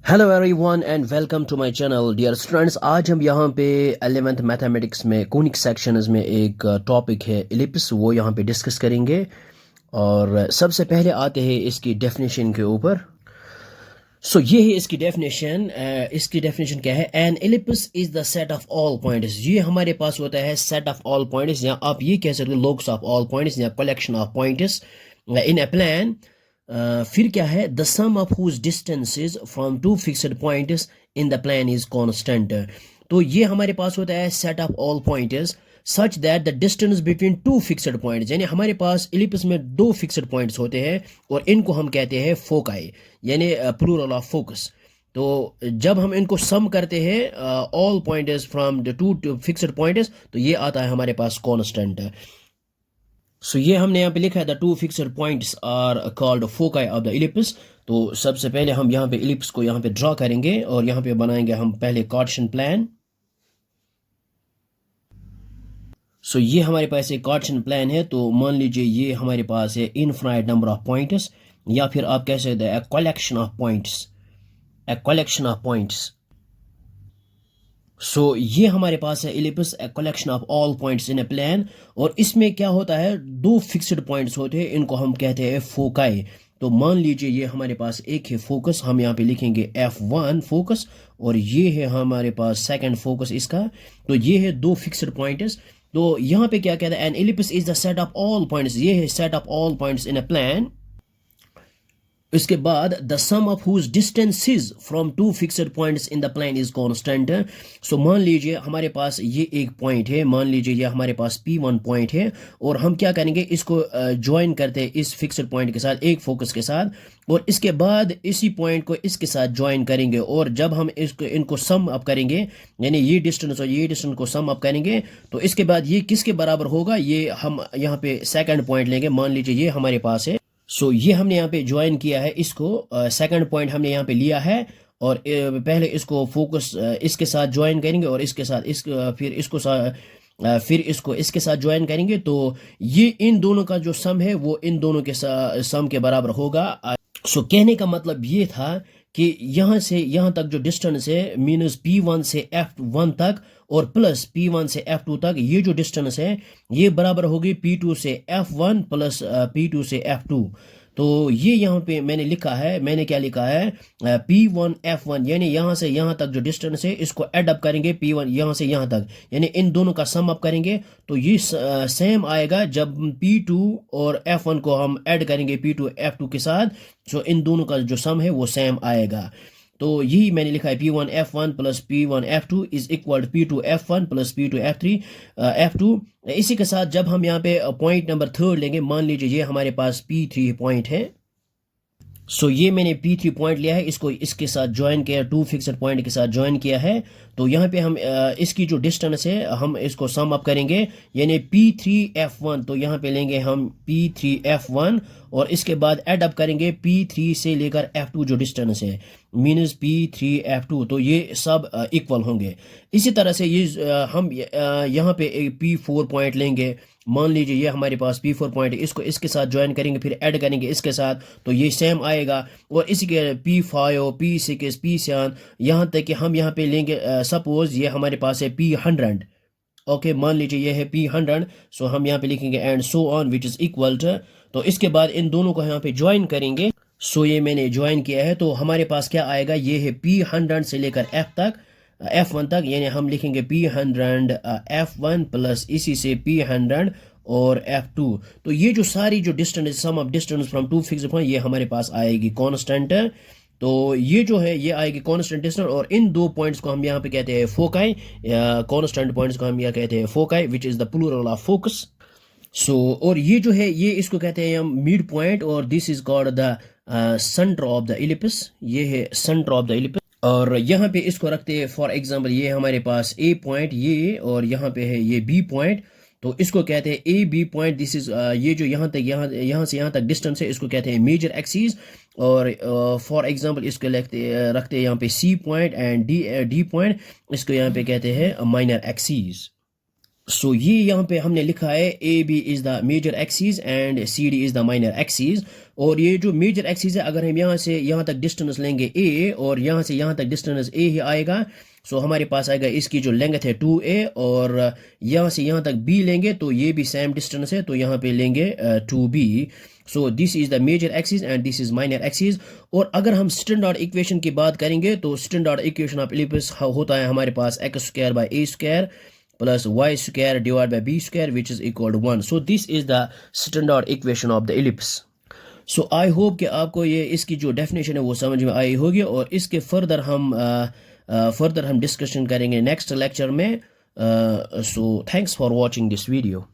Hello everyone and welcome to my channel dear students. आज हम यहाँ पे 11th मैथमेटिक्स में कोनिक सेक्शंस में एक टॉपिक है इलिप्स, वो यहाँ पे डिस्कस करेंगे। और सबसे पहले आते हैं इसकी डेफिनेशन के ऊपर। ये है इसकी डेफिनेशन। इसकी डेफिनेशन क्या है? An ellipse is the set of all points. ये हमारे पास होता है सेट ऑफ ऑल पॉइंट्स, या आप ये कह सकते हो लोग्स ऑफ ऑल पॉइंट्स या collection of points in a plane. फिर क्या है? The sum of whose distances from two fixed points in the plane is constant. तो ये हमारे पास होता है set of all points such that the distance between two fixed points, यानी हमारे पास इलिप्स में दो फिक्स्ड पॉइंट्स होते हैं और इनको हम कहते हैं फोकाई, यानी प्लूरल ऑफ फोकस। तो जब हम इनको सम करते हैं all points from the two fixed points, तो ये आता है हमारे पास कांस्टेंट। ये हमने यहाँ पे लिखा है the two fixed points are called foci of the ellipse. तो सबसे पहले हम यहाँ पे इलिप्स को यहाँ पे ड्रॉ करेंगे और यहाँ पे बनाएंगे हम पहले कार्टेशियन प्लान। ये हमारे पास एक कार्टेशियन प्लान है। तो मान लीजिए ये हमारे पास है इनफाइनाइट नंबर ऑफ पॉइंट्स, या फिर आप कह सकते हैं collection of points, a collection of points. ये हमारे पास है ellipse, a collection of all points in A plan. और इसमें क्या होता है, दो फिक्स्ड पॉइंट्स होते हैं, इनको हम कहते हैं फोकाई। तो मान लीजिए ये हमारे पास एक है फोकस, हम यहाँ पे लिखेंगे F1 फोकस, और ये है हमारे पास सेकंड फोकस इसका। तो ये है दो फिक्स्ड पॉइंट्स। तो यहाँ पे क्या कहता है? An ellipse is the set of all points. ये है set of all points in a plane. इसके बाद the sum of whose distances from two fixed points in the plane is constant. मान लीजिए हमारे पास ये एक पॉइंट है, मान लीजिए ये हमारे पास P1 पॉइंट है, और हम क्या करेंगे, इसको ज्वाइन करते हैं इस फिक्स्ड पॉइंट के साथ, एक फोकस के साथ, और इसके बाद इसी पॉइंट को इसके साथ ज्वाइन करेंगे। और जब हम इसको इनको सम अप करेंगे, यानी ये डिस्टेंस और ये डिस्टेंस को सम अप करेंगे, तो इसके बाद ये किसके बराबर होगा? ये हम यहाँ पे सेकंड पॉइंट लेंगे। मान लीजिए ये हमारे पास है। ये हमने यहाँ पे ज्वाइन किया है इसको, सेकंड पॉइंट हमने यहाँ पे लिया है, और पहले इसको फोकस इसके साथ ज्वाइन करेंगे, और इसके साथ फिर इसको इसके साथ ज्वाइन करेंगे। तो ये इन दोनों का जो सम है वो इन दोनों के सम के बराबर होगा। कहने का मतलब ये था कि यहाँ से यहाँ तक जो डिस्टेंस है, मीनस P1 से F1 तक और प्लस P1 से F2 तक, ये जो डिस्टेंस है ये बराबर होगी P2 से F1 प्लस P2 से F2। तो ये यहाँ पे मैंने लिखा है, मैंने क्या लिखा है, P1 F1, यानी यहाँ से यहाँ तक जो डिस्टेंस है इसको ऐड अप करेंगे P1 यहाँ से यहाँ तक, यानी इन दोनों का सम अप करेंगे। तो ये सेम आएगा जब P2 और F1 को हम ऐड करेंगे P2 F2 के साथ। इन दोनों का जो सम है वो सेम आएगा। तो यही मैंने लिखा है P1 F1 plus P1 F2 is equal P2 F1 plus P2 F3 F2। इसी के साथ जब हम यहाँ पे पॉइंट नंबर थर्ड लेंगे, मान लीजिए ये हमारे पास P3 पॉइंट है। ये मैंने P3 पॉइंट लिया है, इसको इसके साथ ज्वाइन किया, टू फिक्स्ड पॉइंट के साथ ज्वाइन किया है। तो यहाँ पे हम इसकी जो डिस्टेंस है हम इसको सम अप करेंगे, यानी P3 F1। तो यहाँ पे लेंगे हम P3 F1, और इसके बाद ऐड अप करेंगे P3 से लेकर F2 जो डिस्टेंस है, मीनस P3 F2। तो ये सब इक्वल होंगे। इसी तरह से ये हम यहाँ पे P4 पॉइंट लेंगे। मान लीजिए ये हमारे पास P4 पॉइंट है, इसको इसके साथ ज्वाइन करेंगे, फिर ऐड करेंगे इसके साथ, तो ये सेम आएगा। और इसी के P5 P6 P7, यहाँ तक कि हम यहाँ पे लेंगे, सपोज ये हमारे पास है P100। ओके, मान लीजिए ये है P100। हम यहाँ पे लिखेंगे and so on which is equal to. तो इसके बाद इन दोनों को यहाँ पे ज्वाइन करेंगे। ये मैंने ज्वाइन किया है, तो हमारे पास क्या आएगा, ये है P100 से लेकर F1 तक, यानी हम लिखेंगे P100 F1 प्लस इसी से P100 और F2। तो ये जो सारी जो distance, sum of distance from two fixed point, ये हमारे पास आएगी कांस्टेंट। तो ये जो है ये आएगी कांस्टेंट डिस्टेंस, और इन दो पॉइंट्स को हम यहाँ पे कहते हैं फोकाई, कांस्टेंट पॉइंट्स को हम यहाँ कहते हैं foci, which is the plural of focus. और ये जो है ये इसको कहते हैं हम मिड पॉइंट, और this is called the centre of the ellipse. ये है सेंटर ऑफ द इलिप्स। और यहाँ पे इसको रखते हैं, फॉर एग्जांपल ये हमारे पास A पॉइंट ये, और यहाँ पे है ये B पॉइंट। तो इसको कहते हैं AB पॉइंट। दिस इज ये जो यहाँ तक यहाँ से यहाँ तक डिस्टेंस है, इसको कहते हैं मेजर एक्सिस। और फॉर एग्जांपल इसको रखते हैं यहाँ पे C point and D point, इसको यहाँ पे कहते हैं माइनर एक्सिस। सो ये यहाँ पे हमने लिखा है A B is the major axis and C D is the minor axis. और ये जो मेजर एक्सिस है, अगर हम यहाँ से यहाँ तक डिस्टेंस लेंगे ए और यहाँ से यहाँ तक डिस्टेंस ए ही आएगा, सो हमारे पास आएगा इसकी जो लेंथ है 2a, और यहाँ से यहाँ तक b लेंगे तो ये भी सेम डिस्टेंस है, तो यहाँ पे लेंगे 2b। So this is the major axis and this is minor axis. और अगर हम स्टैंडर्ड इक्वेशन की बात करेंगे तो स्टैंडर्ड इक्वेशन ऑफ इलिप्स होता है हमारे पास x square by a square plus y square divided by b square which is equal to 1. So this is the standard equation of the ellipse. So I hope कि आपको ये इसकी जो definition है वो समझ में आई होगी, और इसके फर्दर हम डिस्कशन करेंगे नेक्स्ट लेक्चर में. So thanks for watching this video.